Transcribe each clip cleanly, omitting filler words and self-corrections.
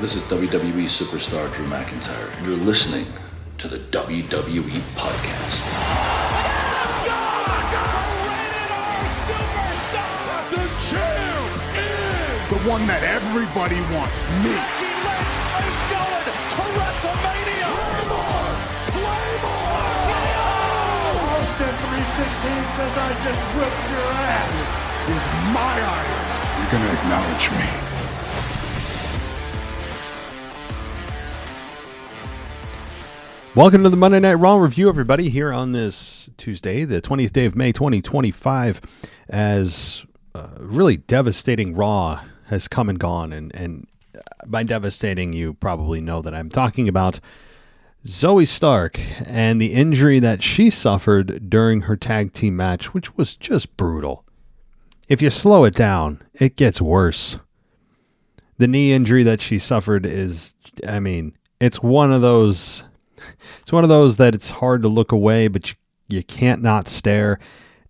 This is WWE superstar Drew McIntyre, and you're listening to the WWE Podcast. The champ is the one that everybody wants, me. Becky Lynch is going to WrestleMania. Claymore! Austin 316 says I just whipped your ass. This is my iron. You're gonna acknowledge me. Welcome to the Monday Night Raw review, everybody, here on this Tuesday, the 20th day of May, 2025, as really devastating Raw has come and gone. And by devastating, you probably know that I'm talking about Zoey Stark and the injury that she suffered during her tag team match, which was just brutal. If you slow it down, it gets worse. The knee injury that she suffered is, it's one of those... It's one of those that it's hard to look away, but you can't not stare.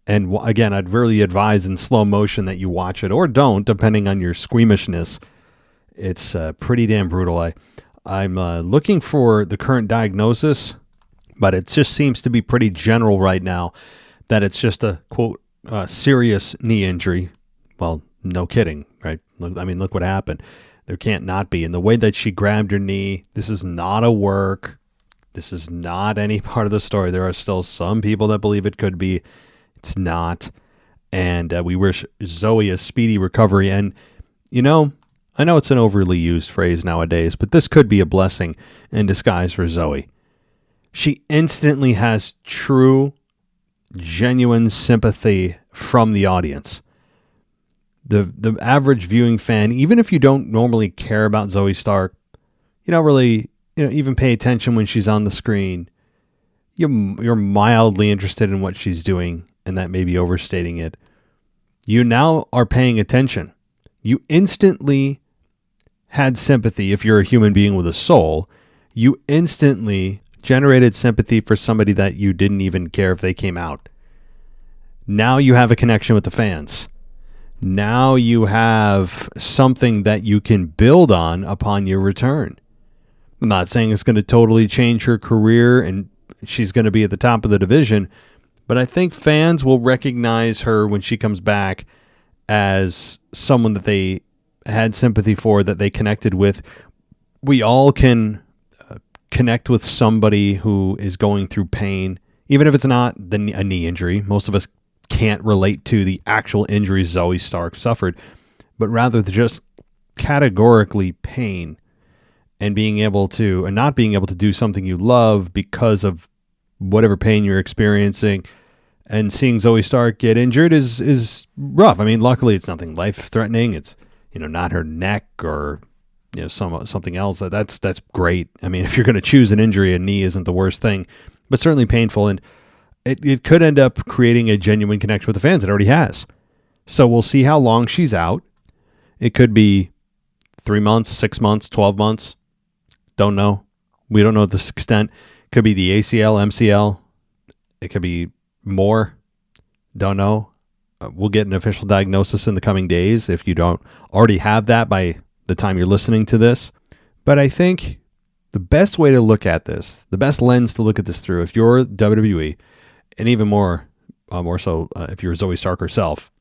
And again, I'd really advise in slow motion that you watch it or don't, depending on your squeamishness. It's pretty damn brutal. I'm looking for the current diagnosis, but it just seems to be pretty general right now that it's just a, quote, serious knee injury. Well, no kidding, right? Look what happened. There can't not be. And the way that she grabbed her knee, this is not a work. This is not any part of the story. There are still some people that believe it could be. It's not. And we wish Zoey a speedy recovery. And, I know it's an overly used phrase nowadays, but this could be a blessing in disguise for Zoey. She instantly has true, genuine sympathy from the audience. The average viewing fan, even if you don't normally care about Zoey Stark, you don't really... even pay attention when she's on the screen. You're mildly interested in what she's doing, and that may be overstating it. You now are paying attention. You instantly had sympathy. If you're a human being with a soul, you instantly generated sympathy for somebody that you didn't even care if they came out. Now you have a connection with the fans. Now you have something that you can build on upon your return. I'm not saying it's going to totally change her career and she's going to be at the top of the division, but I think fans will recognize her when she comes back as someone that they had sympathy for, that they connected with. We all can connect with somebody who is going through pain, even if it's not a knee injury. Most of us can't relate to the actual injuries Zoey Stark suffered, but rather just categorically pain. And not being able to do something you love because of whatever pain you're experiencing, and seeing Zoey Stark get injured is rough. Luckily it's nothing life-threatening. It's not her neck or something else. That's great. If you're going to choose an injury, a knee isn't the worst thing, but certainly painful, and it could end up creating a genuine connection with the fans. It already has. So we'll see how long she's out. It could be 3 months, 6 months, 12 months. Don't know. We don't know this extent. Could be the ACL, MCL. It could be more. Don't know. We'll get an official diagnosis in the coming days if you don't already have that by the time you're listening to this. But I think the best way to look at this, the best lens to look at this through, if you're WWE, and even more so if you're Zoey Stark herself,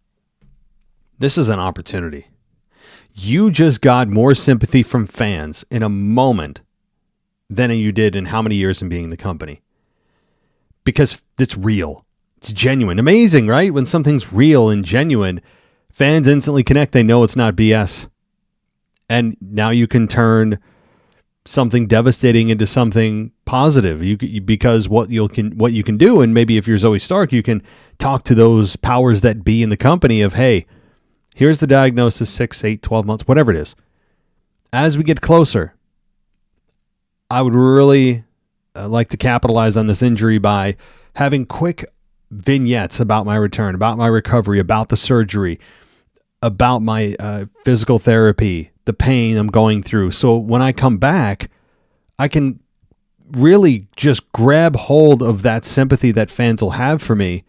this is an opportunity. You just got more sympathy from fans in a moment than you did in how many years in being in the company. Because it's real. It's genuine. Amazing, right? When something's real and genuine, fans instantly connect. They know it's not BS. And now you can turn something devastating into something positive. Because what you can do, and maybe if you're Zoey Stark, you can talk to those powers that be in the company of, hey, here's the diagnosis, 6, 8, 12 months, whatever it is. As we get closer, I would really like to capitalize on this injury by having quick vignettes about my return, about my recovery, about the surgery, about my physical therapy, the pain I'm going through. So when I come back, I can really just grab hold of that sympathy that fans will have for me,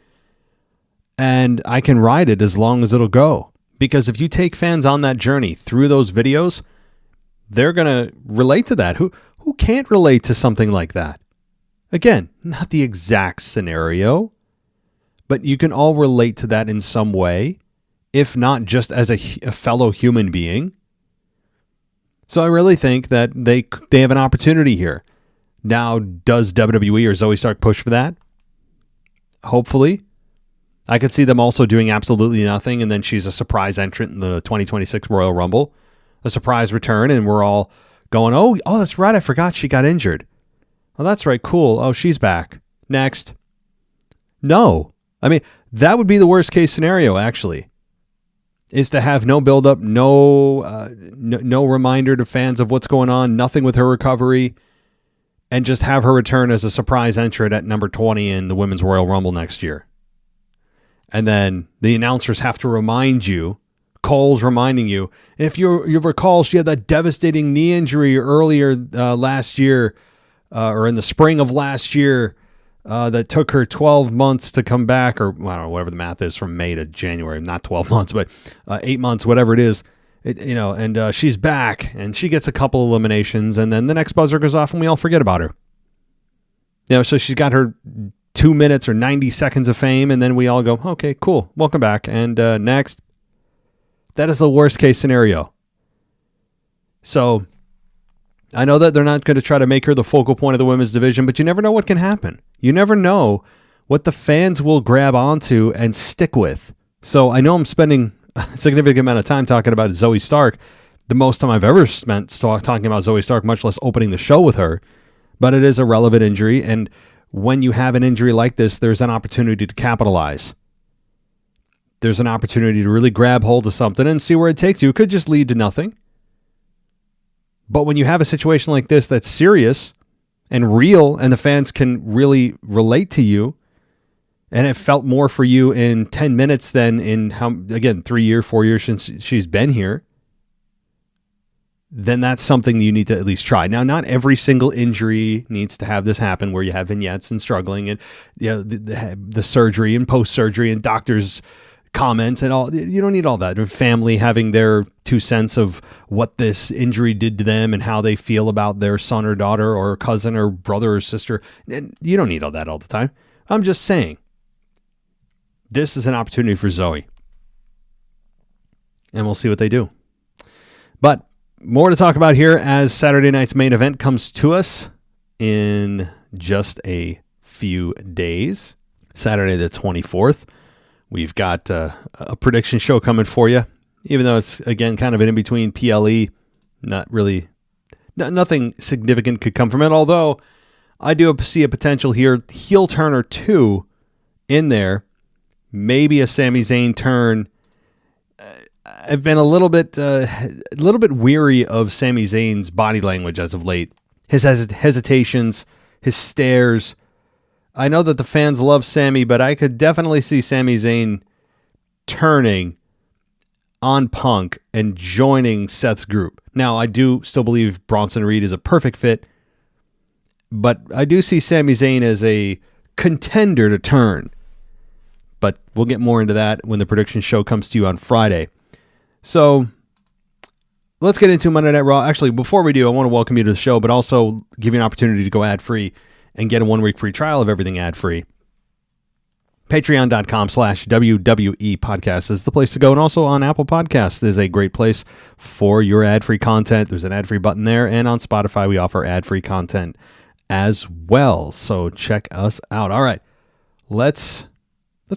and I can ride it as long as it'll go. Because if you take fans on that journey through those videos, they're going to relate to that. Who can't relate to something like that? Again, not the exact scenario, but you can all relate to that in some way, if not just as a fellow human being. So I really think that they have an opportunity here. Now, does WWE or Zoey Stark push for that? Hopefully. I could see them also doing absolutely nothing, and then she's a surprise entrant in the 2026 Royal Rumble. A surprise return, and we're all going, oh, that's right, I forgot she got injured. Oh, that's right, cool. Oh, she's back. Next. No. I mean, that would be the worst case scenario, actually, is to have no build-up, no reminder to fans of what's going on, nothing with her recovery, and just have her return as a surprise entrant at number 20 in the Women's Royal Rumble next year. And then the announcers have to remind you, Cole's reminding you, if you recall, she had that devastating knee injury earlier last year, or in the spring of last year, that took her 12 months to come back, or I don't know, whatever the math is from May to January, not 12 months, but 8 months, whatever it is, and she's back, and she gets a couple eliminations, and then the next buzzer goes off, and we all forget about her. So she's got her 2 minutes or 90 seconds of fame, and then we all go, okay, cool, welcome back, and next. That is the worst case scenario. So I know that they're not going to try to make her the focal point of the women's division, but you never know what can happen. You never know what the fans will grab onto and stick with. So I know I'm spending a significant amount of time talking about Zoey Stark, the most time I've ever spent talking about Zoey Stark, much less opening the show with her, but it is a relevant injury, and when you have an injury like this, there's an opportunity to capitalize. There's an opportunity to really grab hold of something and see where it takes you. It could just lead to nothing. But when you have a situation like this that's serious and real, and the fans can really relate to you, and it felt more for you in 10 minutes than in, 4 years since she's been here, then that's something you need to at least try. Now, not every single injury needs to have this happen where you have vignettes and struggling and the surgery and post-surgery and doctors' comments and all. You don't need all that. Family having their 2 cents of what this injury did to them and how they feel about their son or daughter or cousin or brother or sister. And you don't need all that all the time. I'm just saying, this is an opportunity for Zoey. And we'll see what they do. But more to talk about here as Saturday night's main event comes to us in just a few days. Saturday the 24th. We've got a prediction show coming for you, even though it's, again, kind of an in-between PLE. Nothing significant could come from it, although I do see a potential here. Heel turn or two in there. Maybe a Sami Zayn turn. I've been a little bit weary of Sami Zayn's body language as of late. His hesitations, his stares. I know that the fans love Sami, but I could definitely see Sami Zayn turning on Punk and joining Seth's group. Now, I do still believe Bronson Reed is a perfect fit, but I do see Sami Zayn as a contender to turn. But we'll get more into that when the prediction show comes to you on Friday. So let's get into Monday Night Raw. Actually, before we do, I want to welcome you to the show, but also give you an opportunity to go ad-free and get a 1-week free trial of everything ad-free. Patreon.com/WWE podcast is the place to go. And also on Apple Podcasts is a great place for your ad-free content. There's an ad-free button there. And on Spotify, we offer ad-free content as well. So check us out. All right, let's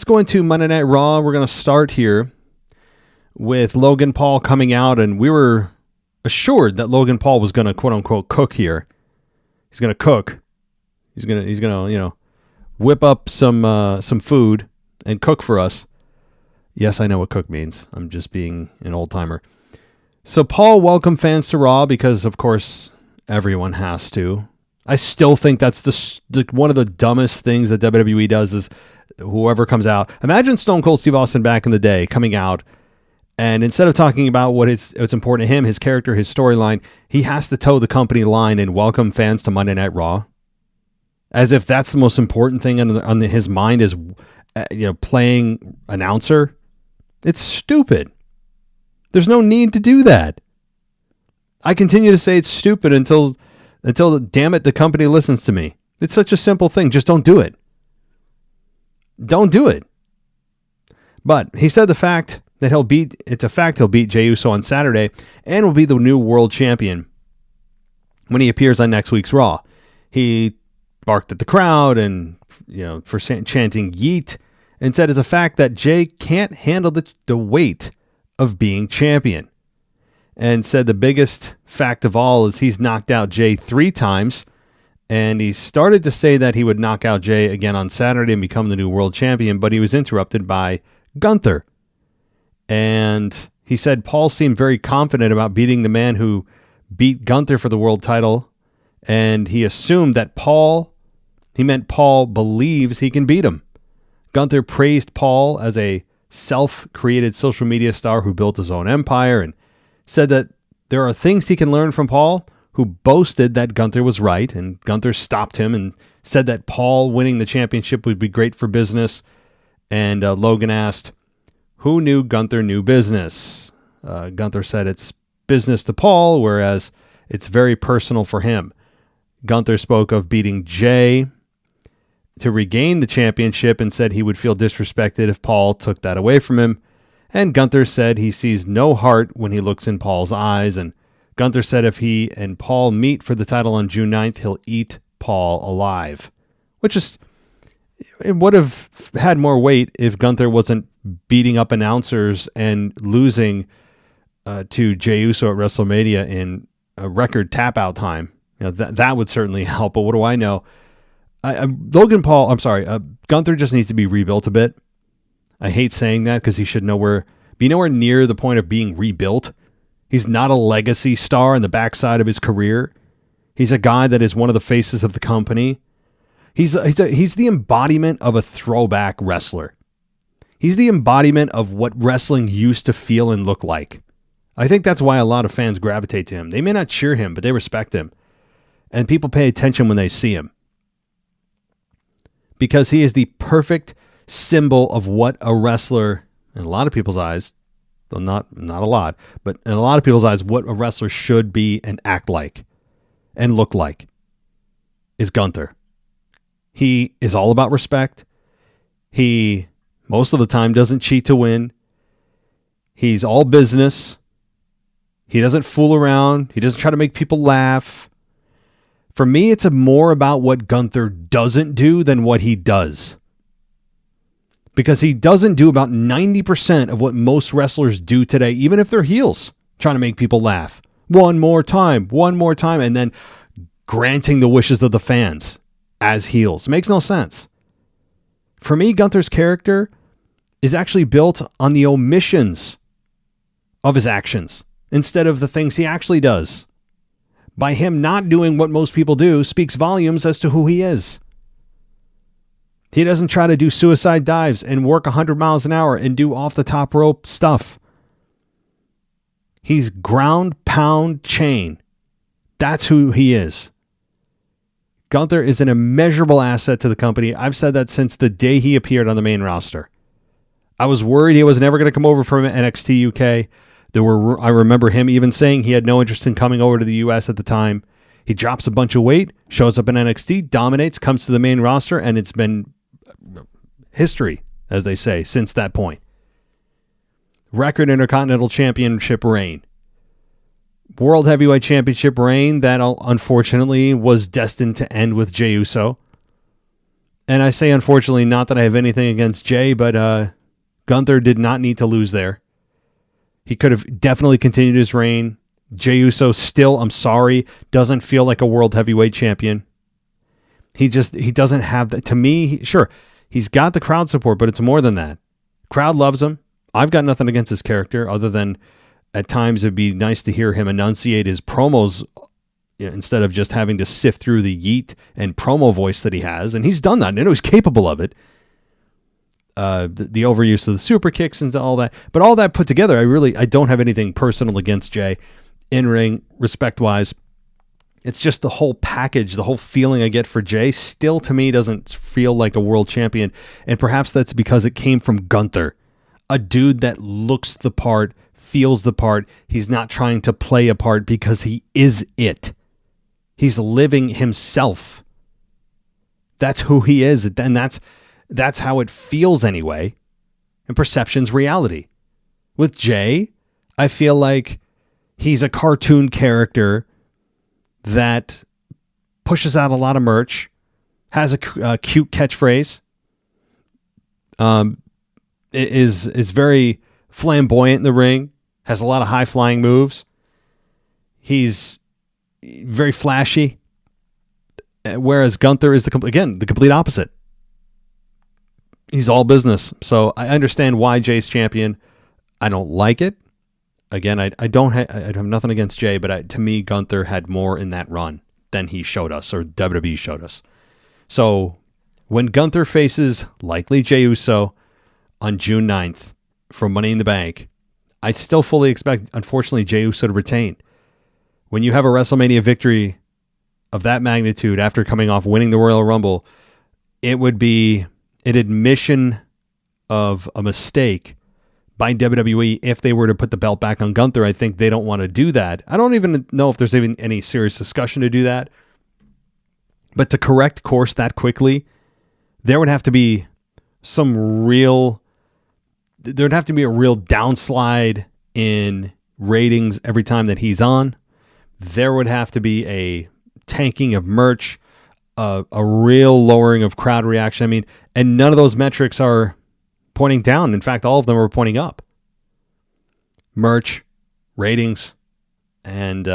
go into Monday Night Raw. We're going to start here with Logan Paul coming out, and we were assured that Logan Paul was going to quote unquote cook here. He's going to cook. He's gonna whip up some food and cook for us. Yes, I know what cook means. I'm just being an old timer. So Paul welcomed fans to Raw because, of course, everyone has to. I still think that's one of the dumbest things that WWE does is whoever comes out. Imagine Stone Cold Steve Austin back in the day coming out, and instead of talking about what's important to him, his character, his storyline, he has to toe the company line and welcome fans to Monday Night Raw. As if that's the most important thing on his mind is, playing announcer. It's stupid. There's no need to do that. I continue to say it's stupid until damn it, the company listens to me. It's such a simple thing. Just don't do it. Don't do it. But he said it's a fact he'll beat Jey Uso on Saturday and will be the new world champion when he appears on next week's Raw. He barked at the crowd and, for chanting yeet, and said it's a fact that Jey can't handle the weight of being champion. And said the biggest fact of all is he's knocked out Jey 3 times, and he started to say that he would knock out Jey again on Saturday and become the new world champion, but he was interrupted by Gunther. And he said Paul seemed very confident about beating the man who beat Gunther for the world title, and he assumed that Paul believes he can beat him. Gunther praised Paul as a self-created social media star who built his own empire and said that there are things he can learn from Paul, who boasted that Gunther was right, and Gunther stopped him and said that Paul winning the championship would be great for business. And Logan asked, who knew Gunther knew business? Gunther said it's business to Paul, whereas it's very personal for him. Gunther spoke of beating Jey to regain the championship and said he would feel disrespected if Paul took that away from him. And Gunther said he sees no heart when he looks in Paul's eyes. And Gunther said if he and Paul meet for the title on June 9th, he'll eat Paul alive. It would have had more weight if Gunther wasn't beating up announcers and losing to Jey Uso at WrestleMania in a record tap-out time. That would certainly help, but what do I know? Gunther just needs to be rebuilt a bit. I hate saying that because he should be nowhere near the point of being rebuilt. He's not a legacy star in the backside of his career. He's a guy that is one of the faces of the company. He's the embodiment of a throwback wrestler. He's the embodiment of what wrestling used to feel and look like. I think that's why a lot of fans gravitate to him. They may not cheer him, but they respect him. And people pay attention when they see him. Because he is the perfect symbol of what a wrestler, in a lot of people's eyes, well, not a lot, but in a lot of people's eyes, what a wrestler should be and act like and look like is Gunther. He is all about respect. He, most of the time, doesn't cheat to win. He's all business. He doesn't fool around. He doesn't try to make people laugh. For me, it's more about what Gunther doesn't do than what he does. Because he doesn't do about 90% of what most wrestlers do today, even if they're heels, trying to make people laugh. One more time, and then granting the wishes of the fans as heels. It makes no sense. For me, Gunther's character is actually built on the omissions of his actions instead of the things he actually does. By him not doing what most people do speaks volumes as to who he is. He doesn't try to do suicide dives and work 100 miles an hour and do off the top rope stuff. He's ground, pound, chain. That's who he is. Gunther is an immeasurable asset to the company. I've said that since the day he appeared on the main roster. I was worried he was never going to come over from NXT UK. I remember him even saying he had no interest in coming over to the US at the time. He drops a bunch of weight, shows up in NXT, dominates, comes to the main roster, and it's been history, as they say, since that point. Record Intercontinental Championship reign. World Heavyweight Championship reign that unfortunately was destined to end with Jey Uso. And I say unfortunately, not that I have anything against Jey, but Gunther did not need to lose there. He could have definitely continued his reign. Jey Uso still, I'm sorry, doesn't feel like a World Heavyweight Champion. He doesn't have that. To me, sure, he's got the crowd support, but it's more than that. Crowd loves him. I've got nothing against his character other than at times it'd be nice to hear him enunciate his promos instead of just having to sift through the yeet and promo voice that he has. And he's done that. And he's capable of it. The overuse of the super kicks and all that. But all that put together, I don't have anything personal against Jey. In-ring, respect-wise, it's just the whole package, the whole feeling I get for Jey still to me doesn't feel like a world champion. And perhaps that's because it came from Gunther, a dude that looks the part, feels the part. He's not trying to play a part because he is it. He's living himself. That's who he is. And that's how it feels anyway. And perception's reality. With Jey, I feel like he's a cartoon character that pushes out a lot of merch, has a cute catchphrase, is very flamboyant in the ring, has a lot of high-flying moves. He's very flashy, whereas Gunther is the complete opposite. He's all business. So I understand why Jey's champion. I don't like it. Again, I have nothing against Jey, but to me, Gunther had more in that run than he showed us, or WWE showed us. So when Gunther faces likely Jey Uso on June 9th for Money in the Bank, I still fully expect, unfortunately, Jey Uso to retain. When you have a WrestleMania victory of that magnitude after coming off winning the Royal Rumble, it would be an admission of a mistake by WWE if they were to put the belt back on Gunther. I think they don't want to do that. I don't even know if there's even any serious discussion to do that. But to correct course that quickly, there would have to be a real downslide in ratings every time that he's on. There would have to be a tanking of merch, a real lowering of crowd reaction. I mean, and none of those metrics are pointing down. In fact, all of them are pointing up. Merch, ratings, and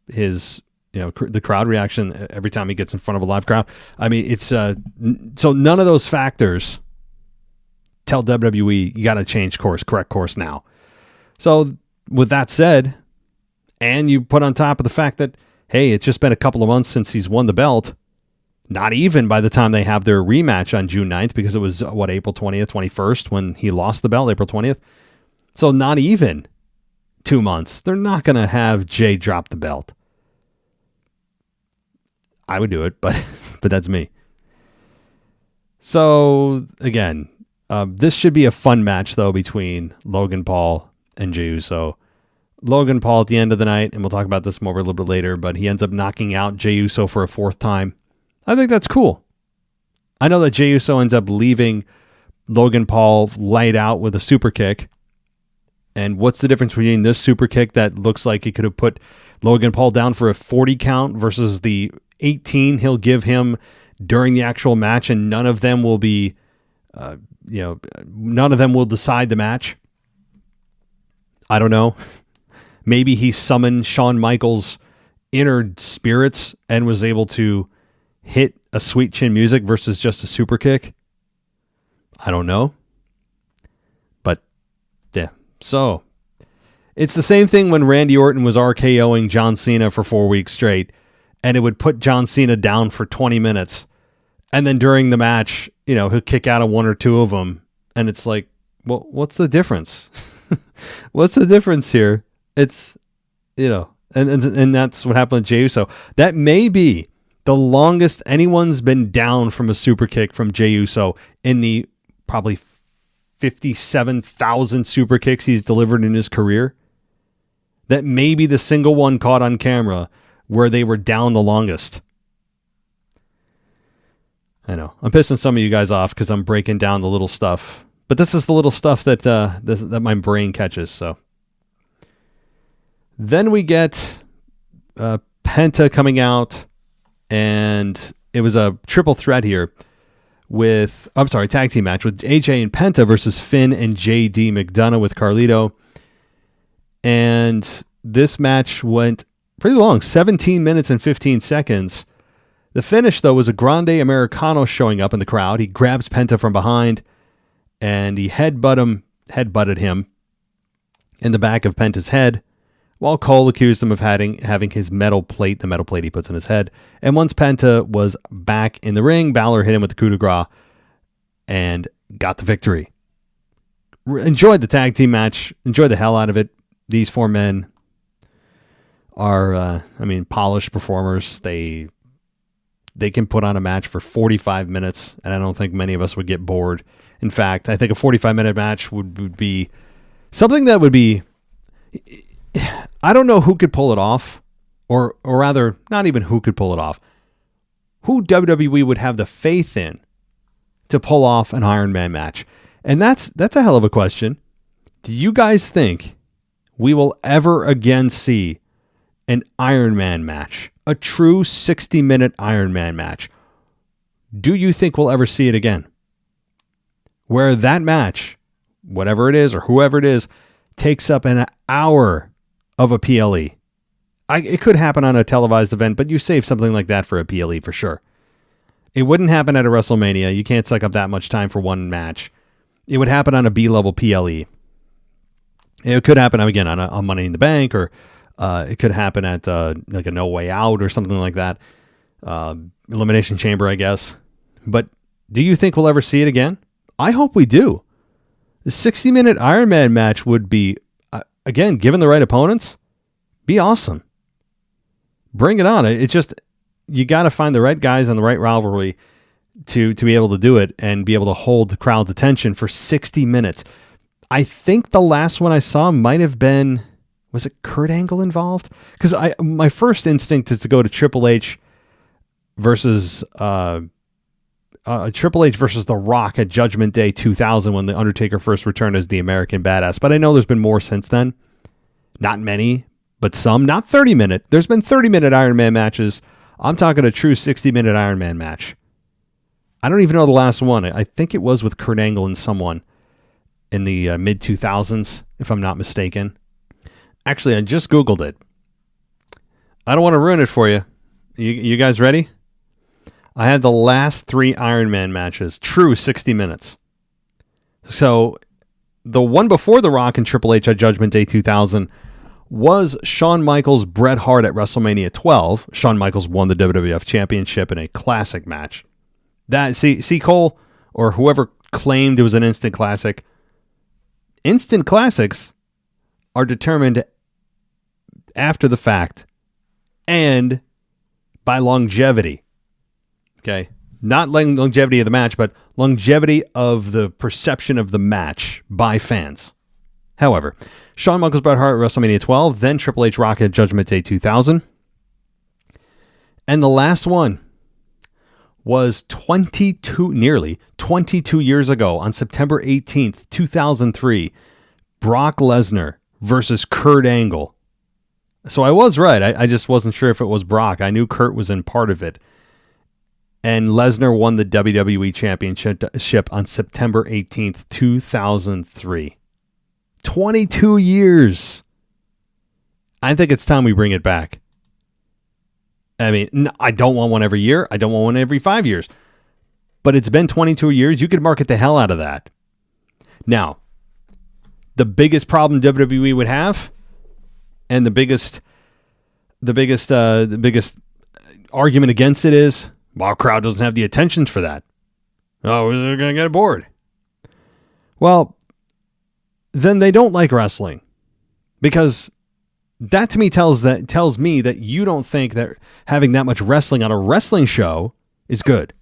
his, the crowd reaction every time he gets in front of a live crowd. I mean, it's so none of those factors tell WWE you got to change course, correct course now. So with that said, and you put on top of the fact that, hey, it's just been a couple of months since he's won the belt. Not even by the time they have their rematch on June 9th, because it was, April 20th, 21st when he lost the belt, April 20th. So not even 2 months. They're not going to have Jey drop the belt. I would do it, but that's me. So, again, this should be a fun match, though, between Logan Paul and Jey Uso. Logan Paul at the end of the night, and we'll talk about this more a little bit later, but he ends up knocking out Jey Uso for a fourth time. I think that's cool. I know that Jey Uso ends up leaving Logan Paul laid out with a super kick. And what's the difference between this super kick that looks like he could have put Logan Paul down for a 40 count versus the 18 he'll give him during the actual match, and none of them will be, none of them will decide the match? I don't know. Maybe he summoned Shawn Michaels' inner spirits and was able to hit a sweet chin music versus just a super kick. I don't know. But yeah. So it's the same thing when Randy Orton was RKOing John Cena for 4 weeks straight, and it would put John Cena down for 20 minutes. And then during the match, he'll kick out of one or two of them. And it's like, well, what's the difference? What's the difference here? It's, and that's what happened with Jey Uso. That may be the longest anyone's been down from a super kick from Jey Uso in the probably 57,000 super kicks he's delivered in his career. That may be the single one caught on camera where they were down the longest. I know. I'm pissing some of you guys off because I'm breaking down the little stuff. But this is the little stuff that that my brain catches. So then we get Penta coming out. And it was a triple threat here tag team match with AJ and Penta versus Finn and JD McDonough with Carlito. And this match went pretty long, 17 minutes and 15 seconds. The finish, though, was a Grande Americano showing up in the crowd. He grabs Penta from behind and he headbutted him in the back of Penta's head, while Cole accused him of having his metal plate he puts in his head. And once Penta was back in the ring, Balor hit him with the coup de grace and got the victory. Enjoyed the tag team match. Enjoyed the hell out of it. These four men are, polished performers. They can put on a match for 45 minutes, and I don't think many of us would get bored. In fact, I think a 45-minute match would be something that would be I don't know who could pull it off, or rather, not even who could pull it off. Who WWE would have the faith in to pull off an Iron Man match? And that's a hell of a question. Do you guys think we will ever again see an Iron Man match? A true 60-minute Iron Man match? Do you think we'll ever see it again? Where that match, whatever it is or whoever it is, takes up an hour of a PLE. It could happen on a televised event, but you save something like that for a PLE for sure. It wouldn't happen at a WrestleMania. You can't suck up that much time for one match. It would happen on a B-level PLE. It could happen, again, on a Money in the Bank, or it could happen at like a No Way Out or something like that. Elimination Chamber, I guess. But do you think we'll ever see it again? I hope we do. The 60-minute Iron Man match would be, again, given the right opponents, be awesome. Bring it on. It's just, you got to find the right guys on the right rivalry to be able to do it and be able to hold the crowd's attention for 60 minutes. I think the last one I saw might have been, was it Kurt Angle involved? Because my first instinct is to go to Triple H versus The Rock at Judgment Day 2000 when The Undertaker first returned as the American Badass. But I know there's been more since then. Not many, but some. Not 30-minute. There's been 30-minute Iron Man matches. I'm talking a true 60-minute Iron Man match. I don't even know the last one. I think it was with Kurt Angle and someone in the mid-2000s, if I'm not mistaken. Actually, I just Googled it. I don't want to ruin it for you. You guys ready? I had the last 3 Iron Man matches, true 60 minutes. So the one before The Rock and Triple H at Judgment Day 2000 was Shawn Michaels, Bret Hart at WrestleMania 12. Shawn Michaels won the WWF Championship in a classic match. That see Cole, or whoever claimed it was an instant classic. Instant classics are determined after the fact and by longevity. Okay, not longevity of the match, but longevity of the perception of the match by fans. However, Shawn Michaels, Bret Hart at WrestleMania 12, then Triple H, Rock at Judgment Day 2000. And the last one was nearly 22 years ago on September 18th, 2003, Brock Lesnar versus Kurt Angle. So I was right. I just wasn't sure if it was Brock. I knew Kurt was in part of it. And Lesnar won the WWE Championship on September 18th, 2003. 22 years. I think it's time we bring it back. I mean, I don't want one every year. I don't want one every 5 years. But it's been 22 years. You could market the hell out of that. Now, the biggest problem WWE would have, and the biggest argument against it is, well, our crowd doesn't have the attention for that. Oh, they're going to get bored. Well, then they don't like wrestling, because that to me tells me that you don't think that having that much wrestling on a wrestling show is good.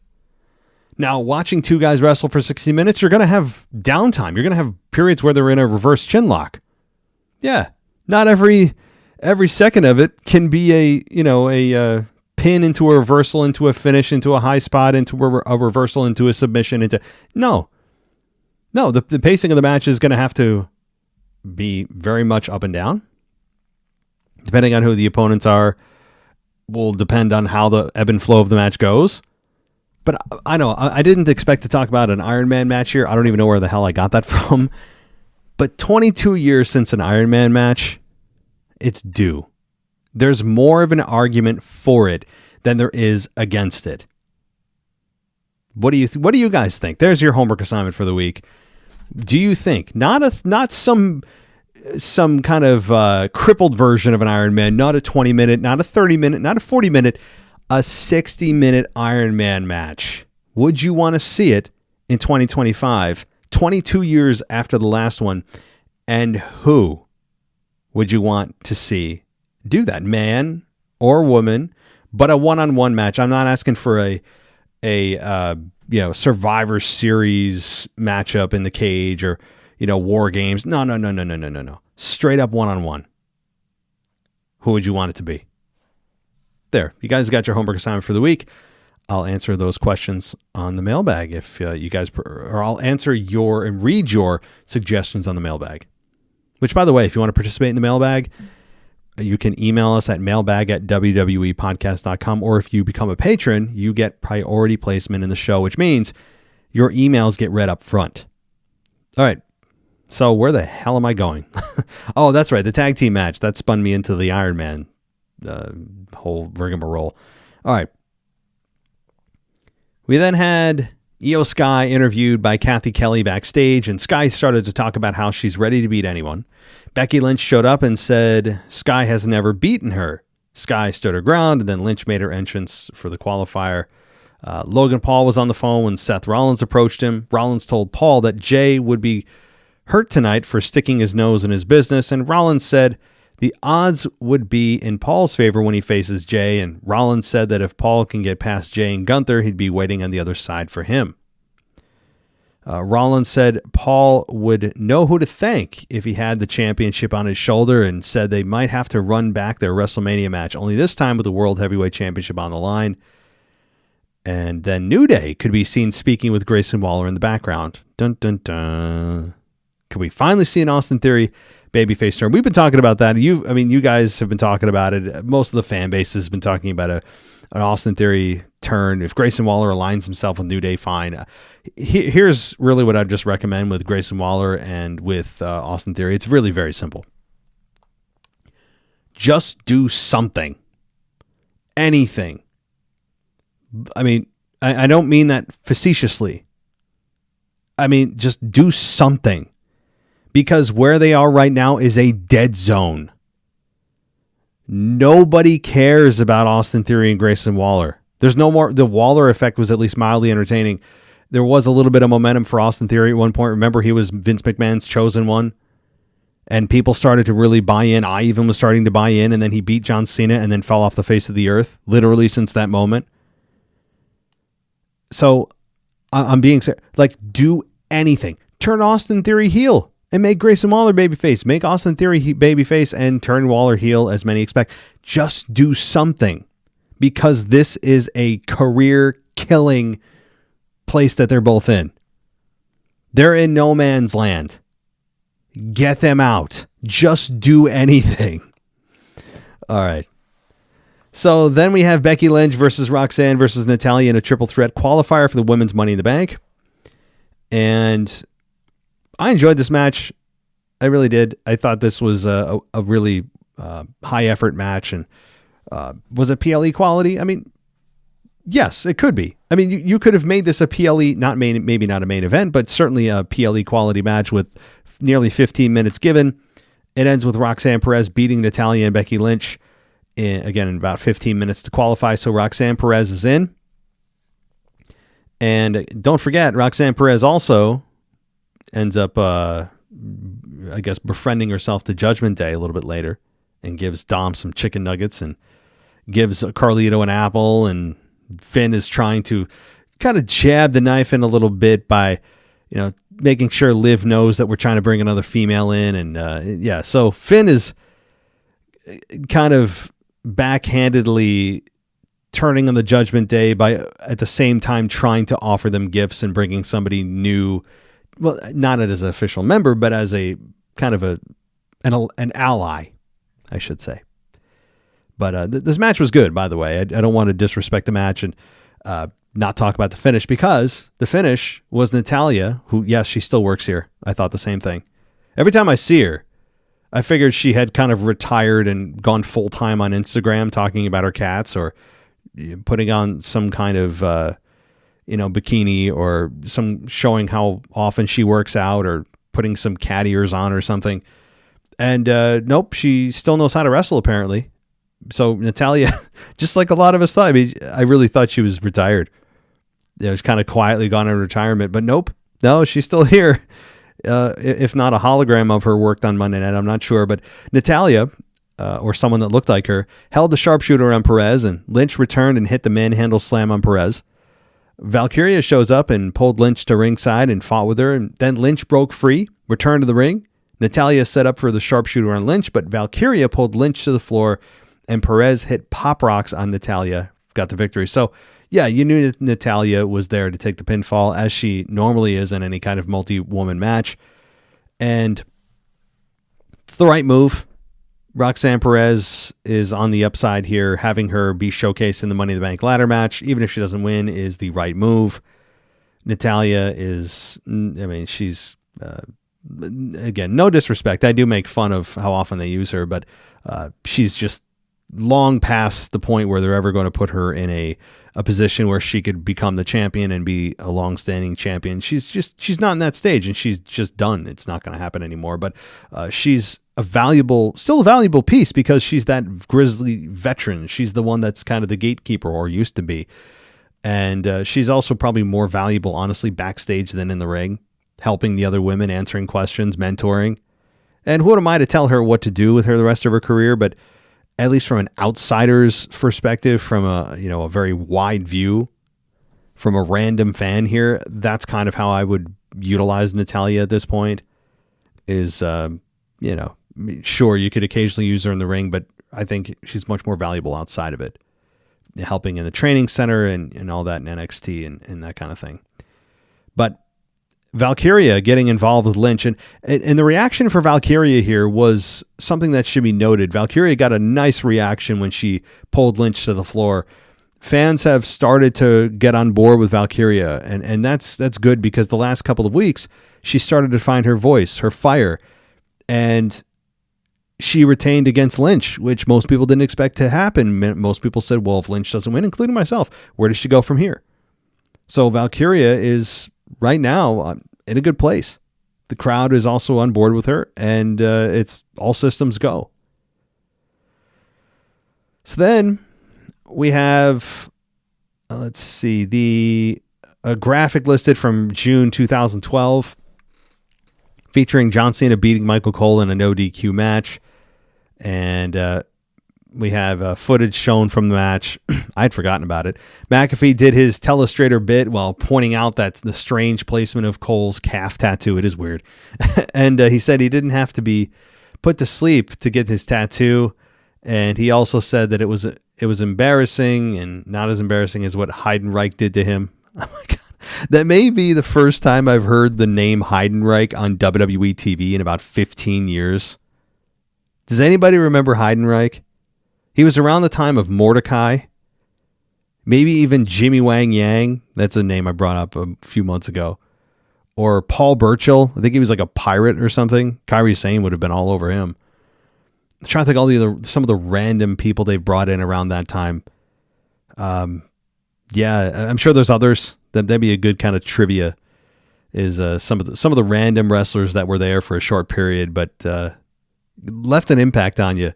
Now, watching two guys wrestle for 60 minutes, you're going to have downtime. You're going to have periods where they're in a reverse chin lock. Yeah, not every second of it can be a pin into a reversal, into a finish, into a high spot, into a reversal, into a submission. No, the pacing of the match is going to have to be very much up and down. Depending on who the opponents are, will depend on how the ebb and flow of the match goes. But I know I didn't expect to talk about an Iron Man match here. I don't even know where the hell I got that from. But 22 years since an Iron Man match, it's due. There's more of an argument for it than there is against it. What do you guys think? There's your homework assignment for the week. Do you think not some kind of crippled version of an Iron Man, not a 20-minute, not a 30-minute, not a 40-minute, a 60-minute Iron Man match? Would you want to see it in 2025, 22 years after the last one? And who would you want to see do that, man or woman? But a one-on-one match. I'm not asking for a Survivor Series matchup in the cage, or war games. No. Straight up one-on-one. Who would you want it to be? There, you guys got your homework assignment for the week. I'll answer those questions on the mailbag if you guys, or I'll answer and read your suggestions on the mailbag. Which, by the way, if you want to participate in the mailbag, you can email us at mailbag@wwepodcast.com, or if you become a patron, you get priority placement in the show, which means your emails get read up front. All right. So where the hell am I going? Oh, that's right. The tag team match. That spun me into the Iron Man whole rigmarole. All right. We then had Io Sky interviewed by Kathy Kelly backstage, and Sky started to talk about how she's ready to beat anyone. Becky Lynch showed up and said Sky has never beaten her. Sky stood her ground, and then Lynch made her entrance for the qualifier. Logan Paul was on the phone when Seth Rollins approached him. Rollins told Paul that Jey would be hurt tonight for sticking his nose in his business, and Rollins said the odds would be in Paul's favor when he faces Jey, and Rollins said that if Paul can get past Jey and Gunther, he'd be waiting on the other side for him. Rollins said Paul would know who to thank if he had the championship on his shoulder, and said they might have to run back their WrestleMania match, only this time with the World Heavyweight Championship on the line. And then New Day could be seen speaking with Grayson Waller in the background. Dun, dun, dun. Could we finally see an Austin Theory babyface turn? We've been talking about that. You guys have been talking about it. Most of the fan base has been talking about an Austin Theory turn. If Grayson Waller aligns himself with New Day, fine. Here's really what I'd just recommend with Grayson Waller and with Austin Theory. It's really very simple. Just do something. Anything. I mean, I don't mean that facetiously. I mean, just do something. Because where they are right now is a dead zone. Nobody cares about Austin Theory and Grayson Waller. There's no more. The Waller effect was at least mildly entertaining. There was a little bit of momentum for Austin Theory at one point. Remember, he was Vince McMahon's chosen one. And people started to really buy in. I even was starting to buy in. And then he beat John Cena and then fell off the face of the earth. Literally since that moment. So I'm being like, do anything. Turn Austin Theory heel. And make Grayson Waller babyface. Make Austin Theory babyface and turn Waller heel, as many expect. Just do something. Because this is a career-killing place that they're both in. They're in no man's land. Get them out. Just do anything. All right. So then we have Becky Lynch versus Roxanne versus Natalya in a triple threat qualifier for the women's Money in the Bank. And I enjoyed this match. I really did. I thought this was a really high effort match. And was it PLE quality? I mean, yes, it could be. I mean, you could have made this a PLE, maybe not a main event, but certainly a PLE quality match with nearly 15 minutes given. It ends with Roxanne Perez beating Natalya and Becky Lynch in about 15 minutes to qualify. So Roxanne Perez is in. And don't forget, Roxanne Perez also ends up, befriending herself to Judgment Day a little bit later and gives Dom some chicken nuggets and gives Carlito an apple. And Finn is trying to kind of jab the knife in a little bit by, making sure Liv knows that we're trying to bring another female in. And so Finn is kind of backhandedly turning on the Judgment Day by at the same time trying to offer them gifts and bringing somebody new. Well, not as an official member, but as a kind of an ally, I should say. But this match was good, by the way. I don't want to disrespect the match and not talk about the finish, because the finish was Natalya, who, yes, she still works here. I thought the same thing. Every time I see her, I figured she had kind of retired and gone full time on Instagram talking about her cats, or putting on some kind of bikini, or some showing how often she works out, or putting some cat ears on or something. And nope, she still knows how to wrestle apparently. So Natalya, just like a lot of us thought, I really thought she was retired. It was kind of quietly gone in retirement, but nope. No, she's still here. If not a hologram of her worked on Monday night, I'm not sure. But Natalya, or someone that looked like her, held the sharpshooter on Perez, and Lynch returned and hit the manhandle slam on Perez. Valkyria shows up and pulled Lynch to ringside and fought with her, and then Lynch broke free, returned to the ring. Natalya set up for the sharpshooter on Lynch, but Valkyria pulled Lynch to the floor, and Perez hit pop rocks on Natalya, got the victory. So, yeah, you knew that Natalya was there to take the pinfall, as she normally is in any kind of multi-woman match. And it's the right move. Roxanne Perez is on the upside here. Having her be showcased in the Money in the Bank ladder match, even if she doesn't win, is the right move. Natalya is, she's, again, no disrespect. I do make fun of how often they use her, but she's just long past the point where they're ever going to put her in a position where she could become the champion and be a long-standing champion. She's not in that stage, and she's just done. It's not going to happen anymore, but she's still a valuable piece because she's that grizzly veteran. She's the one that's kind of the gatekeeper, or used to be. And she's also probably more valuable, honestly, backstage than in the ring, helping the other women, answering questions, mentoring. And who am I to tell her what to do with her the rest of her career? But at least from an outsider's perspective, from a very wide view, from a random fan here, that's kind of how I would utilize Natalya at this point. Is sure, you could occasionally use her in the ring, but I think she's much more valuable outside of it, helping in the training center and all that in NXT and that kind of thing. But Valkyria getting involved with Lynch, and the reaction for Valkyria here was something that should be noted. Valkyria got a nice reaction when she pulled Lynch to the floor. Fans have started to get on board with Valkyria, and that's good, because the last couple of weeks she started to find her voice, her fire, and she retained against Lynch, which most people didn't expect to happen. Most people said, well, if Lynch doesn't win, including myself, where does she go from here? So Valkyria is right now in a good place. The crowd is also on board with her, and it's all systems go. So then we have, a graphic listed from June 2012 featuring John Cena beating Michael Cole in a no DQ match. And we have footage shown from the match. I'd forgotten about it. McAfee did his telestrator bit while pointing out that the strange placement of Cole's calf tattoo. It is weird. And he said he didn't have to be put to sleep to get his tattoo. And he also said that it was embarrassing, and not as embarrassing as what Heidenreich did to him. Oh my God. That may be the first time I've heard the name Heidenreich on WWE TV in about 15 years. Does anybody remember Heidenreich? He was around the time of Mordecai, maybe even Jimmy Wang Yang. That's a name I brought up a few months ago. Or Paul Burchill. I think he was like a pirate or something. Kairi Sane would have been all over him. I'm trying to think some of the random people they've brought in around that time. Yeah, I'm sure there's others. That'd be a good kind of trivia. Is some of the random wrestlers that were there for a short period, but left an impact on you.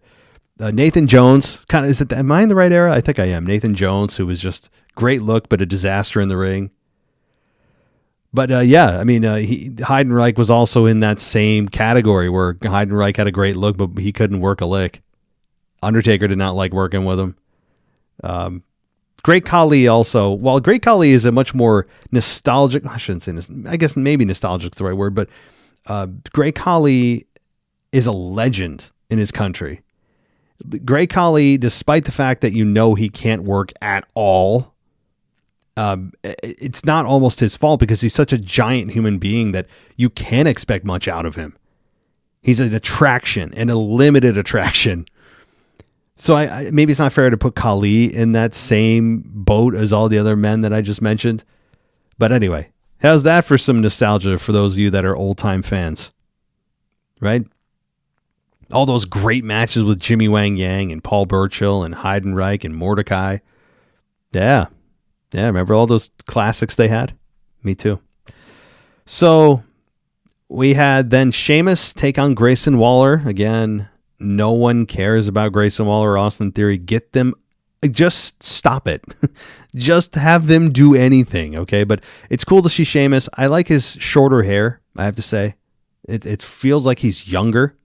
Nathan Jones, am I in the right era? I think I am. Nathan Jones, who was just great look, but a disaster in the ring. But Heidenreich was also in that same category where Heidenreich had a great look, but he couldn't work a lick. Undertaker did not like working with him. Great Khali also. While Great Khali is a much more nostalgic, I shouldn't say this, I guess maybe nostalgic is the right word, but Great Khali is a legend in his country. Great Khali, despite the fact that he can't work at all, it's not almost his fault, because he's such a giant human being that you can't expect much out of him. He's an attraction, and a limited attraction. So maybe it's not fair to put Khali in that same boat as all the other men that I just mentioned. But anyway, how's that for some nostalgia for those of you that are old-time fans? Right? All those great matches with Jimmy Wang Yang and Paul Burchill and Heidenreich and Mordecai. Yeah. Yeah, remember all those classics they had? Me too. So we had then Sheamus take on Grayson Waller. Again, no one cares about Grayson Waller or Austin Theory. Get them. Just stop it. Just have them do anything, okay? But it's cool to see Sheamus. I like his shorter hair, I have to say. It feels like he's younger.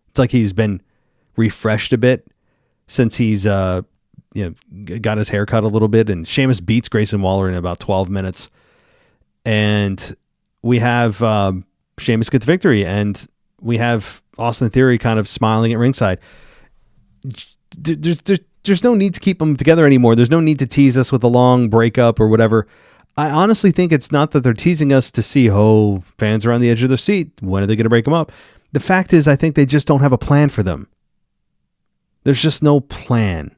It's like he's been refreshed a bit since he's got his hair cut a little bit, and Sheamus beats Grayson Waller in about 12 minutes. And we have Sheamus get the victory, and we have Austin Theory kind of smiling at ringside. There's no need to keep them together anymore. There's no need to tease us with a long breakup or whatever. I honestly think it's not that they're teasing us to see, fans are on the edge of their seat. When are they going to break them up? The fact is, I think they just don't have a plan for them. There's just no plan.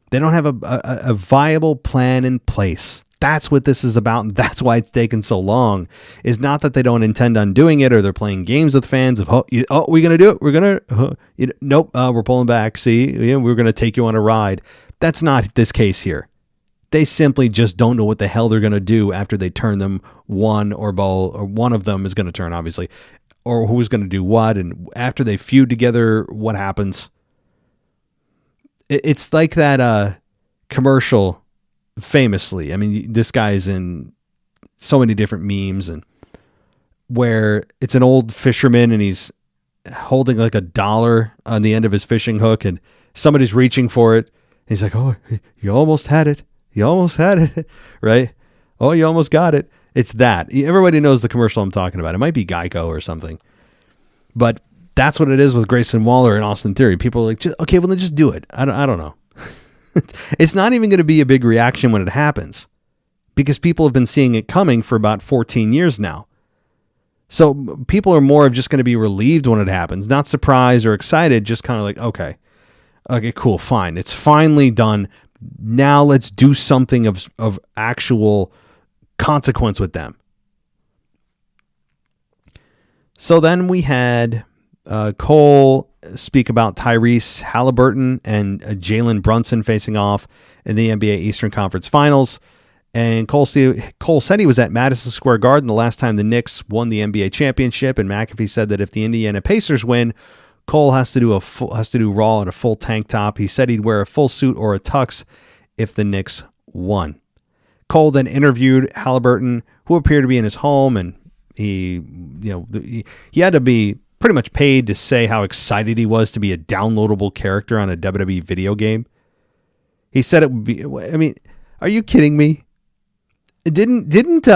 They don't have a viable plan in place. That's what this is about, and that's why it's taken so long. Is not that they don't intend on doing it, or they're playing games with fans of, we're going to do it. We're going to, nope, we're pulling back. See, we're going to take you on a ride. That's not this case here. They simply just don't know what the hell they're going to do after they turn them one or both, or one of them is going to turn, obviously, or who's going to do what. And after they feud together, what happens? It's like that commercial famously. I mean, this guy's in so many different memes, and where it's an old fisherman and he's holding like $1 on the end of his fishing hook, and somebody's reaching for it. And he's like, "Oh, you almost had it. You almost had it." Right? "Oh, you almost got it." It's that. Everybody knows the commercial I'm talking about. It might be Geico or something, but that's what it is with Grayson Waller and Austin Theory. People are like, okay, well then just do it. I don't know. It's not even going to be a big reaction when it happens, because people have been seeing it coming for about 14 years now. So people are more of just going to be relieved when it happens, not surprised or excited, just kind of like, okay, cool, fine. It's finally done. Now let's do something of actual consequence with them. So then we had Cole speak about Tyrese Halliburton and Jalen Brunson facing off in the NBA Eastern Conference Finals. And Cole said he was at Madison Square Garden the last time the Knicks won the NBA championship. And McAfee said that if the Indiana Pacers win, Cole has to do Raw in a full tank top. He said he'd wear a full suit or a tux if the Knicks won. Cole then interviewed Halliburton, who appeared to be in his home, and he had to be pretty much paid to say how excited he was to be a downloadable character on a WWE video game. He said it would be, I mean, are you kidding me? It didn't,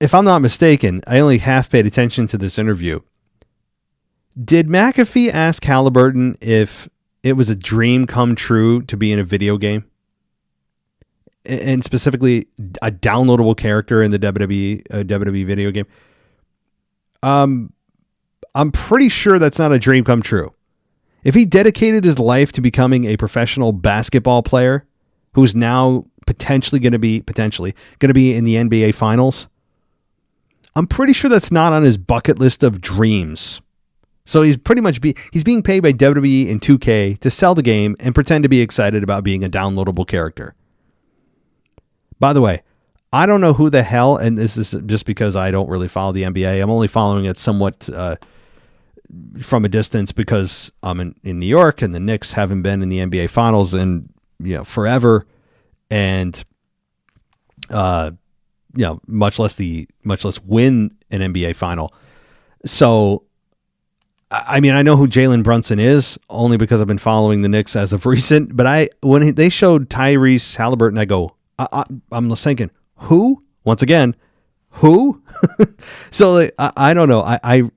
if I'm not mistaken, I only half paid attention to this interview. Did McAfee ask Halliburton if it was a dream come true to be in a video game? And specifically a downloadable character in the WWE video game? I'm pretty sure that's not a dream come true. If he dedicated his life to becoming a professional basketball player who's now potentially going to be in the NBA Finals, I'm pretty sure that's not on his bucket list of dreams. So he's pretty much he's being paid by WWE and 2K to sell the game and pretend to be excited about being a downloadable character. By the way, I don't know who the hell, and this is just because I don't really follow the NBA. I'm only following it somewhat from a distance because I'm in New York, and the Knicks haven't been in the NBA Finals in forever, and much less win an NBA Final. So, I mean, I know who Jalen Brunson is only because I've been following the Knicks as of recent. But when they showed Tyrese Halliburton, I go, I'm thinking, who? Once again, who? So I don't know. I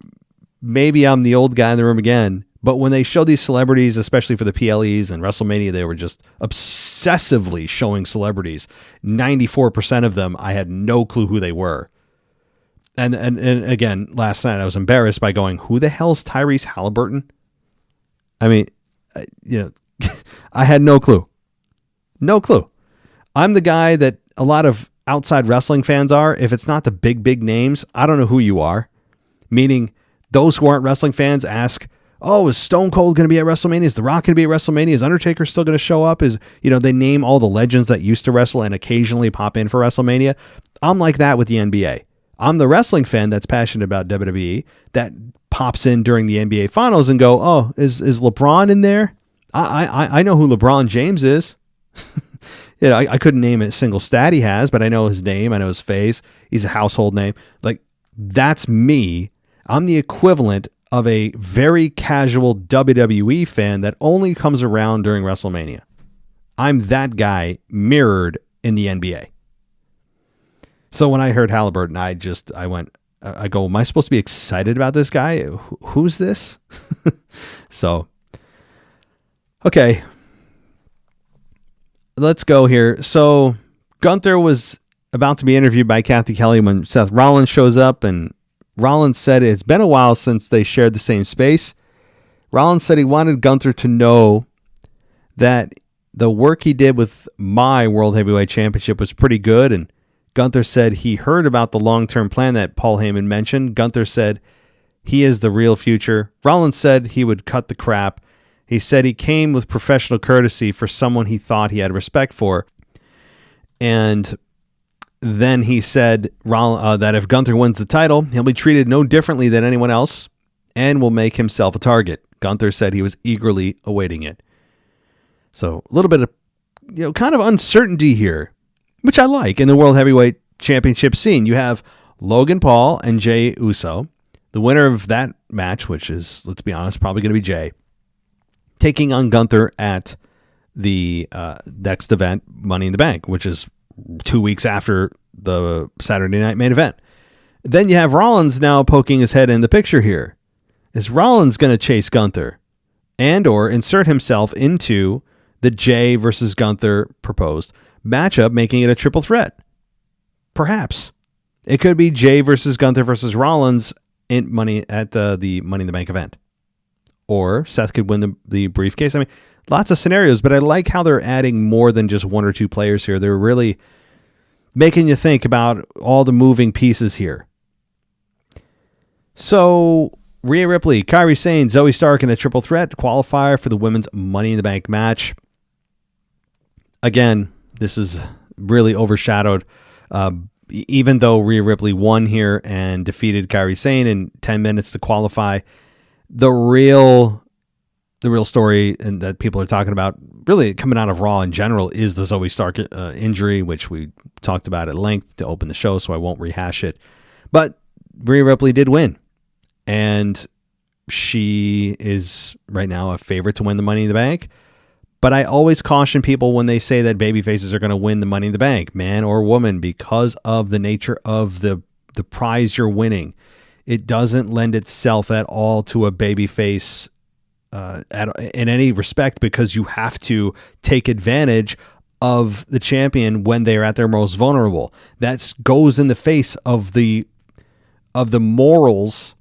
maybe I'm the old guy in the room again. But when they show these celebrities, especially for the PLEs and WrestleMania, they were just obsessively showing celebrities. 94% of them, I had no clue who they were. And again, last night I was embarrassed by going, who the hell's Tyrese Halliburton? I mean, I had no clue. No clue. I'm the guy that a lot of outside wrestling fans are. If it's not the big names, I don't know who you are. Meaning those who aren't wrestling fans ask, oh, is Stone Cold going to be at WrestleMania? Is The Rock going to be at WrestleMania? Is Undertaker still going to show up? They name all the legends that used to wrestle and occasionally pop in for WrestleMania. I'm like that with the NBA. I'm the wrestling fan that's passionate about WWE that pops in during the NBA Finals and go, oh, is LeBron in there? I know who LeBron James is. I couldn't name a single stat he has, but I know his name. I know his face. He's a household name. Like, that's me. I'm the equivalent of a very casual WWE fan that only comes around during WrestleMania. I'm that guy mirrored in the NBA. So when I heard Halliburton, I go, am I supposed to be excited about this guy? Who's this? So, okay. Let's go here. So Gunther was about to be interviewed by Kathy Kelly when Seth Rollins shows up, and Rollins said it's been a while since they shared the same space. Rollins said he wanted Gunther to know that the work he did with my World Heavyweight Championship was pretty good, and Gunther said he heard about the long-term plan that Paul Heyman mentioned. Gunther said he is the real future. Rollins said he would cut the crap. He said he came with professional courtesy for someone he thought he had respect for. And then he said that if Gunther wins the title, he'll be treated no differently than anyone else and will make himself a target. Gunther said he was eagerly awaiting it. So a little bit of, kind of uncertainty here, which I like in the World Heavyweight Championship scene. You have Logan Paul and Jey Uso. The winner of that match, which is, let's be honest, probably going to be Jey, taking on Gunther at the next event, Money in the Bank, which is 2 weeks after the Saturday Night Main Event. Then you have Rollins now poking his head in the picture here. Is Rollins going to chase Gunther and or insert himself into the Jey versus Gunther proposed matchup, making it a triple threat? Perhaps. It could be Jey versus Gunther versus Rollins in the Money in the Bank event. Or Seth could win the briefcase. I mean, lots of scenarios, but I like how they're adding more than just one or two players here. They're really making you think about all the moving pieces here. So, Rhea Ripley, Kairi Sane, Zoey Stark in a triple threat qualifier for the women's Money in the Bank match. Again, this is really overshadowed. Even though Rhea Ripley won here and defeated Kairi Sane in 10 minutes to qualify, the real story and that people are talking about, really coming out of Raw in general, is the Zoey Stark injury, which we talked about at length to open the show, so I won't rehash it. But Rhea Ripley did win, and she is right now a favorite to win the Money in the Bank. But I always caution people when they say that babyfaces are going to win the Money in the Bank, man or woman, because of the nature of the prize you're winning. It doesn't lend itself at all to a babyface in any respect, because you have to take advantage of the champion when they're at their most vulnerable. That goes in the face of the morals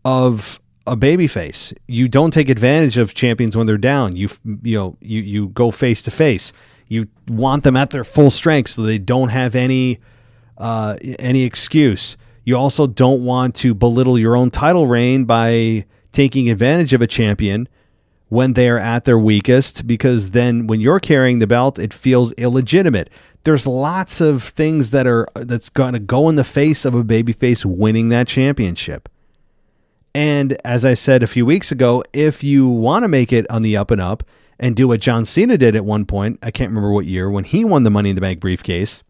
of a babyface. You don't take advantage of champions when they're down. You go face to face. You want them at their full strength so they don't have any excuse. You also don't want to belittle your own title reign by taking advantage of a champion when they are at their weakest, because then when you're carrying the belt, it feels illegitimate. There's lots of things that's going to go in the face of a babyface winning that championship. And as I said a few weeks ago, if you want to make it on the up and up and do what John Cena did at one point, I can't remember what year, when he won the Money in the Bank briefcase,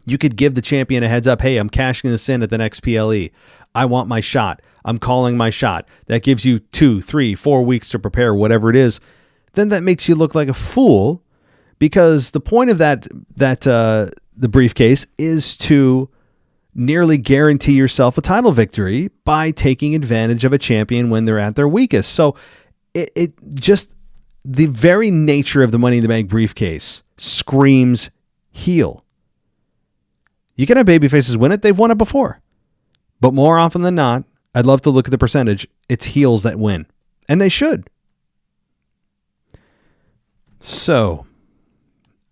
you could give the champion a heads up. Hey, I'm cashing this in at the next PLE. I want my shot. I'm calling my shot. That gives you 2, 3, 4 weeks to prepare, whatever it is. Then that makes you look like a fool, because the point of the briefcase is to nearly guarantee yourself a title victory by taking advantage of a champion when they're at their weakest. So it just, the very nature of the Money in the Bank briefcase screams heel. You can have babyfaces win it. They've won it before. But more often than not, I'd love to look at the percentage. It's heels that win. And they should. So,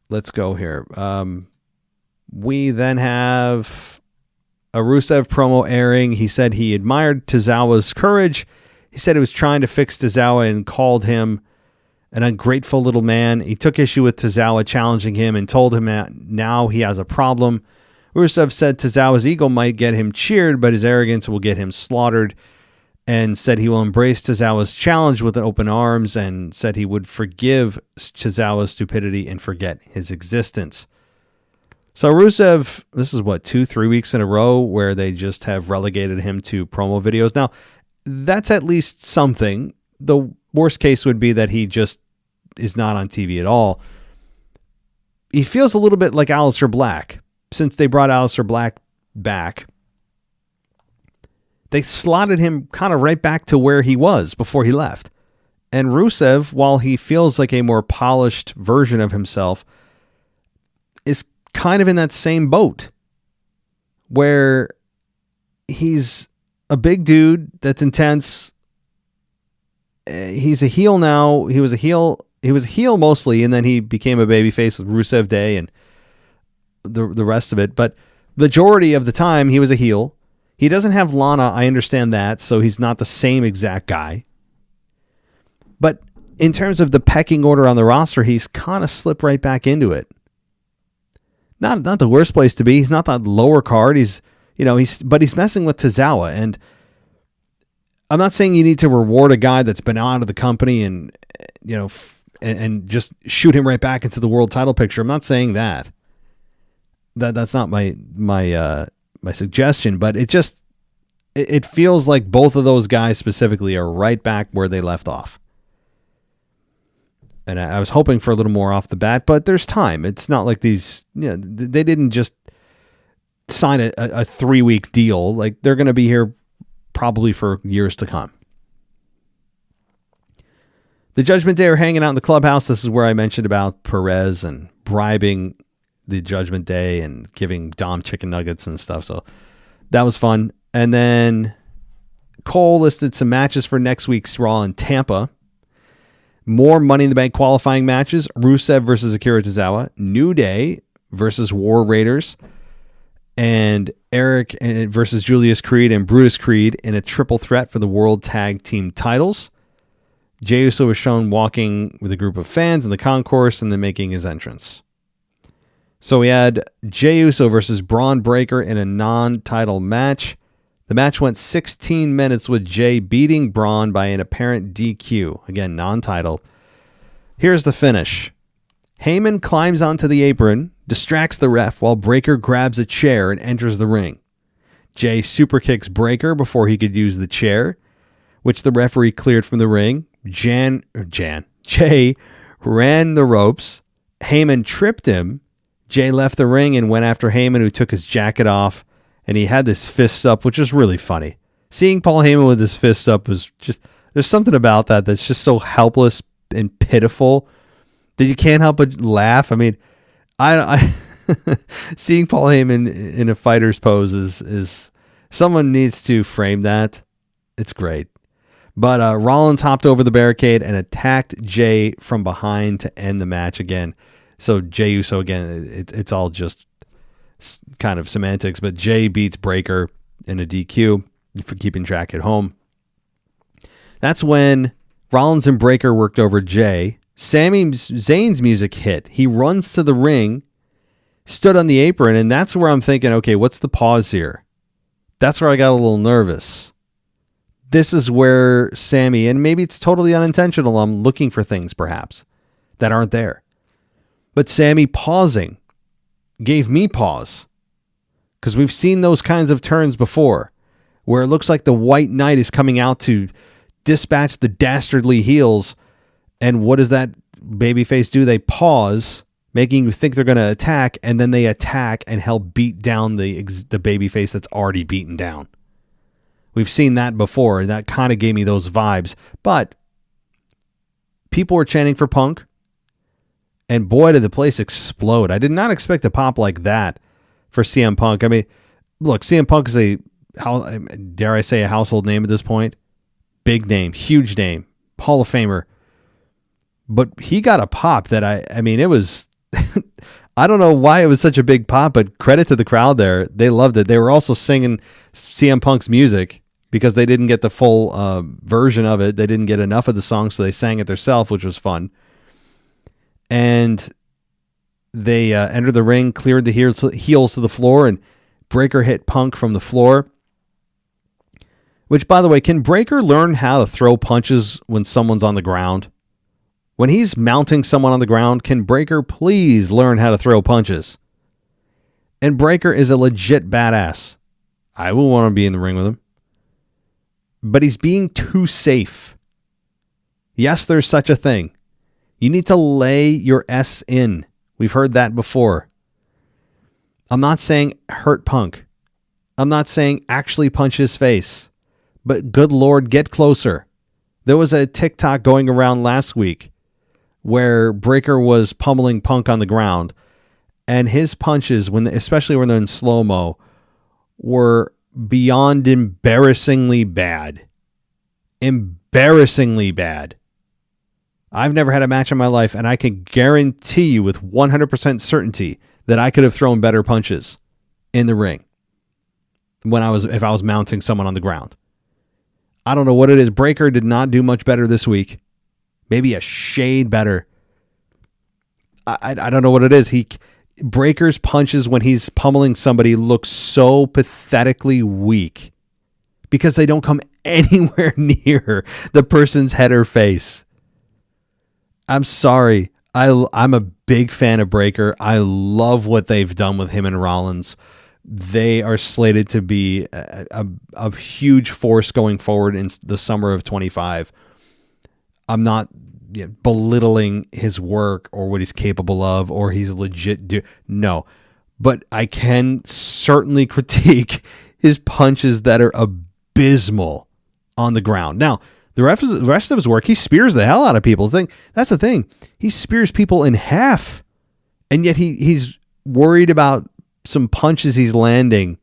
let's go here. We then have a Rusev promo airing. He said he admired Tozawa's courage. He said he was trying to fix Tozawa and called him an ungrateful little man. He took issue with Tozawa challenging him and told him that now he has a problem. Rusev said Tozawa's ego might get him cheered, but his arrogance will get him slaughtered, and said he will embrace Tozawa's challenge with open arms, and said he would forgive Tozawa's stupidity and forget his existence. So Rusev, this is 2-3 weeks in a row where they just have relegated him to promo videos. Now, that's at least something. The worst case would be that he just is not on TV at all. He feels a little bit like Aleister Black. Since they brought Aleister Black back, they slotted him kind of right back to where he was before he left. And Rusev, while he feels like a more polished version of himself, is kind of in that same boat where he's a big dude that's intense. He's a heel now. He was a heel mostly, and then he became a babyface with Rusev Day and the rest of it. But majority of the time, he was a heel. He doesn't have Lana, I understand that, so he's not the same exact guy. But in terms of the pecking order on the roster, he's kind of slipped right back into it. Not the worst place to be. He's not that lower card. He's messing with Tozawa, and I'm not saying you need to reward a guy that's been out of the company and and just shoot him right back into the world title picture. I'm not saying that. That's not my suggestion, but it feels like both of those guys specifically are right back where they left off. And I was hoping for a little more off the bat, but there's time. It's not like these, they didn't just sign a 3-week deal. Like, they're going to be here probably for years to come. The Judgment Day are hanging out in the clubhouse. This is where I mentioned about Perez and bribing the Judgment Day and giving Dom chicken nuggets and stuff. So that was fun. And then Cole listed some matches for next week's Raw in Tampa. More Money in the Bank qualifying matches. Rusev versus Akira Tozawa. New Day versus War Raiders. And Eric versus Julius Creed and Brutus Creed in a triple threat for the World Tag Team titles. Jey Uso was shown walking with a group of fans in the concourse and then making his entrance. So we had Jey Uso versus Bron Breakker in a non-title match. The match went 16 minutes with Jey beating Bron by an apparent DQ. Again, non-title. Here's the finish. Heyman climbs onto the apron, distracts the ref while Breakker grabs a chair and enters the ring. Jey super kicks Breakker before he could use the chair, which the referee cleared from the ring. Jey ran the ropes. Heyman tripped him. Jey left the ring and went after Heyman, who took his jacket off, and he had his fists up, which was really funny. Seeing Paul Heyman with his fists up was just, there's something about that that's just so helpless and pitiful that you can't help but laugh. I mean, I seeing Paul Heyman in a fighter's pose is someone needs to frame that. It's great. But Rollins hopped over the barricade and attacked Jey from behind to end the match again. So Jey Uso, again, it's all just kind of semantics, but Jey beats Breakker in a DQ for keeping track at home. That's when Rollins and Breakker worked over Jey. Sami Zayn's music hit. He runs to the ring, stood on the apron, and that's where I'm thinking, okay, what's the pause here? That's where I got a little nervous. This is where Sami, and maybe it's totally unintentional, I'm looking for things perhaps that aren't there. But Sami pausing gave me pause, because we've seen those kinds of turns before where it looks like the White Knight is coming out to dispatch the dastardly heels, and what does that babyface do? They pause, making you think they're going to attack, and then they attack and help beat down the babyface that's already beaten down. We've seen that before, and that kind of gave me those vibes. But people were chanting for Punk, and boy, did the place explode. I did not expect a pop like that for CM Punk. I mean, look, CM Punk is dare I say, a household name at this point. Big name, huge name, Hall of Famer. But he got a pop that I mean, it was, I don't know why it was such a big pop, but credit to the crowd there. They loved it. They were also singing CM Punk's music because they didn't get the full version of it. They didn't get enough of the song, so they sang it themselves, which was fun. And they entered the ring, cleared the heels to the floor, and Breakker hit Punk from the floor. Which, by the way, can Breakker learn how to throw punches when someone's on the ground? When he's mounting someone on the ground, can Breakker please learn how to throw punches? And Breakker is a legit badass. I will want to be in the ring with him. but he's being too safe. Yes, there's such a thing. You need to lay your S in. We've heard that before. I'm not saying hurt Punk. I'm not saying actually punch his face. But good Lord, get closer. There was a TikTok going around last week where Breakker was pummeling Punk on the ground, and his punches, especially when they're in slow-mo, were beyond embarrassingly bad. Embarrassingly bad. I've never had a match in my life, and I can guarantee you with 100% certainty that I could have thrown better punches in the ring if I was mounting someone on the ground. I don't know what it is. Breakker did not do much better this week. Maybe a shade better. I don't know what it is. Breakker's punches when he's pummeling somebody look so pathetically weak because they don't come anywhere near the person's head or face. I'm sorry. I'm a big fan of Breakker. I love what they've done with him and Rollins. They are slated to be a huge force going forward in the summer of 25. I'm not belittling his work or what he's capable of or he's legit. No, but I can certainly critique his punches that are abysmal on the ground. Now, the rest of his work, he spears the hell out of people. That's the thing. He spears people in half, and yet he's worried about some punches he's landing,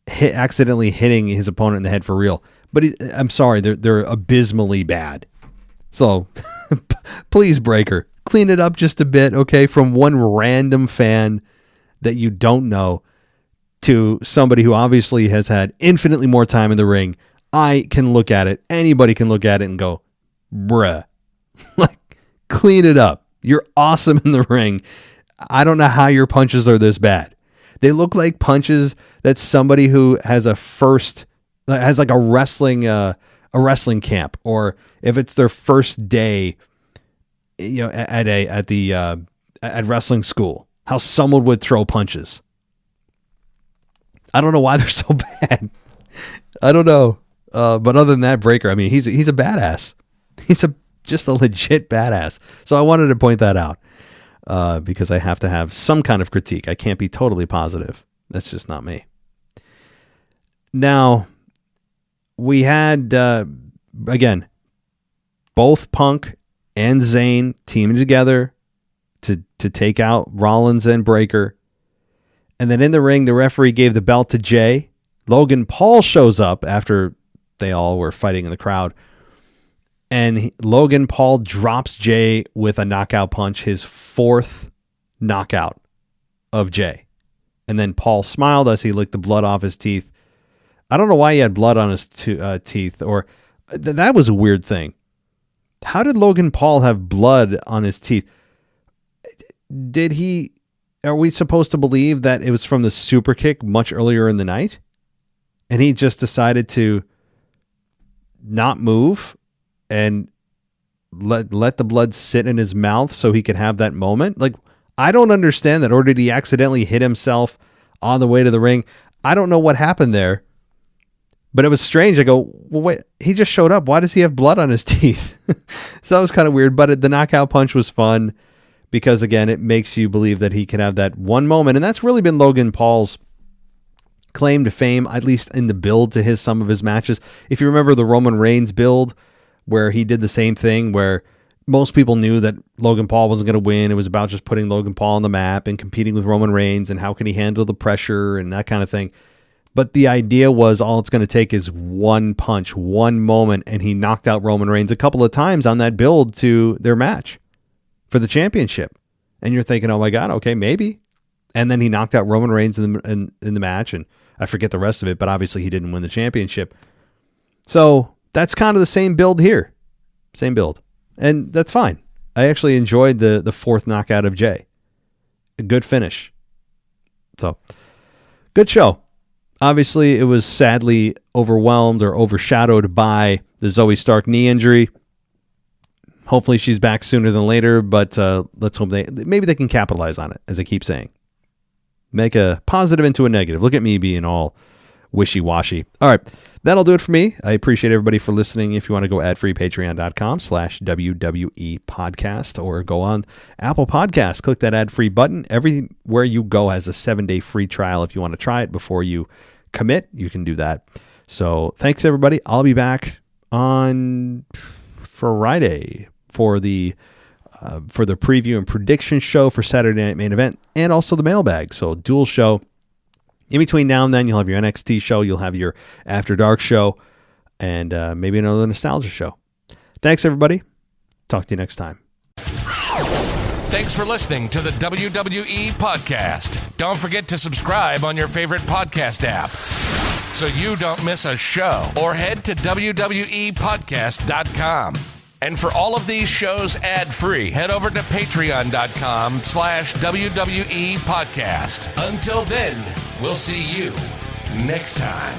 accidentally hitting his opponent in the head for real. But I'm sorry, they're abysmally bad. So please, Breakker, clean it up just a bit, okay? From one random fan that you don't know to somebody who obviously has had infinitely more time in the ring. I can look at it. Anybody can look at it and go, bruh, like, clean it up. You're awesome in the ring. I don't know how your punches are this bad. They look like punches that somebody who has like a wrestling camp, or if it's their first day, at wrestling school, how someone would throw punches. I don't know why they're so bad. I don't know. But other than that, Breakker, I mean, he's a badass. He's just a legit badass. So I wanted to point that out because I have to have some kind of critique. I can't be totally positive. That's just not me. Now, we had, again, both Punk and Zayn teaming together to take out Rollins and Breakker. And then in the ring, the referee gave the belt to Jey. Logan Paul shows up after they all were fighting in the crowd. And Logan Paul drops Jey with a knockout punch, his fourth knockout of Jey. And then Paul smiled as he licked the blood off his teeth. I don't know why he had blood on his teeth, or that was a weird thing. How did Logan Paul have blood on his teeth? Are we supposed to believe that it was from the super kick much earlier in the night? And he just decided to not move and let the blood sit in his mouth so he could have that moment? Like, I don't understand that. Or did he accidentally hit himself on the way to the ring? I don't know what happened there, but it was strange. I go, well, wait, he just showed up. Why does he have blood on his teeth? So that was kind of weird, but the knockout punch was fun because, again, it makes you believe that he can have that one moment. And that's really been Logan Paul's claim to fame, at least in the build to some of his matches. If you remember the Roman Reigns build where he did the same thing, where most people knew that Logan Paul wasn't going to win. It was about just putting Logan Paul on the map and competing with Roman Reigns and how can he handle the pressure and that kind of thing. But the idea was all it's going to take is one punch, one moment, and he knocked out Roman Reigns a couple of times on that build to their match for the championship. And you're thinking, oh my God, okay, maybe. And then he knocked out Roman Reigns in the match, and I forget the rest of it, but obviously he didn't win the championship. So that's kind of the same build here. Same build. And that's fine. I actually enjoyed the fourth knockout of Jey. A good finish. So, good show. Obviously, it was sadly overwhelmed or overshadowed by the Zoey Stark knee injury. Hopefully she's back sooner than later, but let's hope maybe they can capitalize on it, as I keep saying. Make a positive into a negative. Look at me being all wishy-washy. All right, that'll do it for me. I appreciate everybody for listening. If you want to go ad-free, patreon.com/WWE podcast, or go on Apple Podcasts, click that ad-free button. Everywhere you go has a 7-day free trial. If you want to try it before you commit, you can do that. So thanks, everybody. I'll be back on Friday for the preview and prediction show for Saturday Night Main Event, and also the mailbag. So dual show. In between now and then, you'll have your NXT show, you'll have your After Dark show, and maybe another nostalgia show. Thanks, everybody. Talk to you next time. Thanks for listening to the WWE Podcast. Don't forget to subscribe on your favorite podcast app so you don't miss a show, or head to WWEpodcast.com. And for all of these shows ad-free, head over to patreon.com/WWE Podcast. Until then, we'll see you next time.